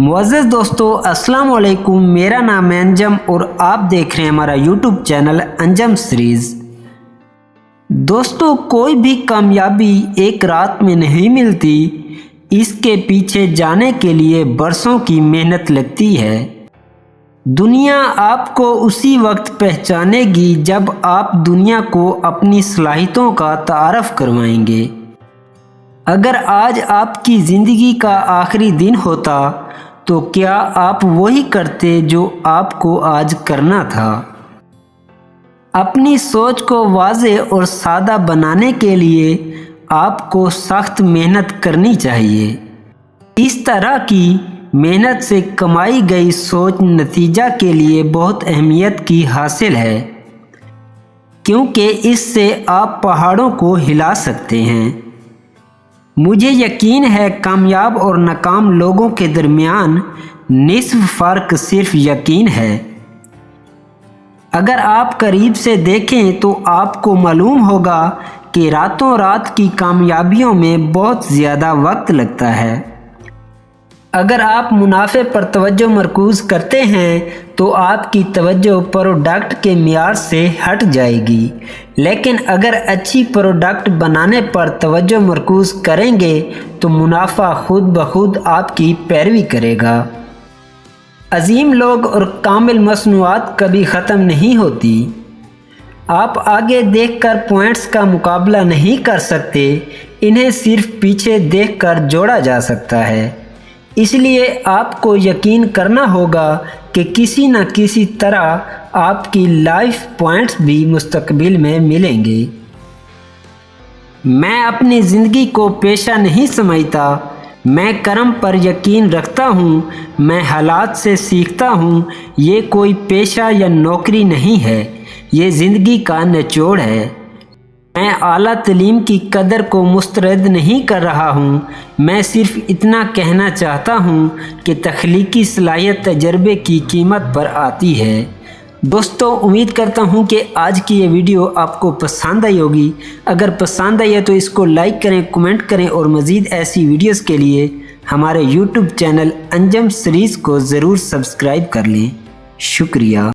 मुअज़्ज़ज़ दोस्तों, अस्सलाम वालेकुम। मेरा नाम है अंजम और आप देख रहे हैं हमारा यूट्यूब चैनल अंजम सीरीज़। दोस्तों, कोई भी कामयाबी एक रात में नहीं मिलती, इसके पीछे जाने के लिए बरसों की मेहनत लगती है। दुनिया आपको उसी वक्त पहचानेगी जब आप दुनिया को अपनी सलाहियतों का तारफ़ करवाएंगे। अगर आज आपकी ज़िंदगी का आखिरी दिन होता तो क्या आप वही करते जो आपको आज करना था? अपनी सोच को वाज़े और सादा बनाने के लिए आपको सख्त मेहनत करनी चाहिए। इस तरह की मेहनत से कमाई गई सोच नतीजा के लिए बहुत अहमियत की हासिल है, क्योंकि इससे आप पहाड़ों को हिला सकते हैं। मुझे यकीन है कामयाब और नाकाम लोगों के दरमियान निस्फ फ़र्क सिर्फ यकीन है। अगर आप करीब से देखें तो आपको मालूम होगा कि रातों रात की कामयाबियों में बहुत ज़्यादा वक्त लगता है। अगर आप मुनाफे पर तवज्जो मरकूज़ करते हैं तो आपकी तवज्जो प्रोडक्ट के मियार से हट जाएगी, लेकिन अगर अच्छी प्रोडक्ट बनाने पर तवज्जो मरकूज़ करेंगे तो मुनाफा खुद ब खुद आपकी पैरवी करेगा। अजीम लोग और कामिल मसनूआत कभी ख़त्म नहीं होती। आप आगे देखकर पॉइंट्स का मुकाबला नहीं कर सकते, इन्हें सिर्फ पीछे देखकर जोड़ा जा सकता है। इसलिए आपको यकीन करना होगा कि किसी न किसी तरह आपकी लाइफ पॉइंट्स भी मुस्तकबिल में मिलेंगे। मैं अपनी ज़िंदगी को पेशा नहीं समझता, मैं कर्म पर यकीन रखता हूँ। मैं हालात से सीखता हूँ। ये कोई पेशा या नौकरी नहीं है, ये ज़िंदगी का निचोड़ है। मैं आला तालीम की कदर को मुस्तरद नहीं कर रहा हूँ, मैं सिर्फ इतना कहना चाहता हूँ कि तख्लीकी सलाहियत तजर्बे की कीमत पर आती है। दोस्तों, उम्मीद करता हूँ कि आज की ये वीडियो आपको पसंद आई होगी। अगर पसंद आई है तो इसको लाइक करें, कमेंट करें और मज़ीद ऐसी वीडियोज़ के लिए हमारे यूट्यूब चैनल अंजम सीरीज़ को ज़रूर सब्सक्राइब कर लें। शुक्रिया।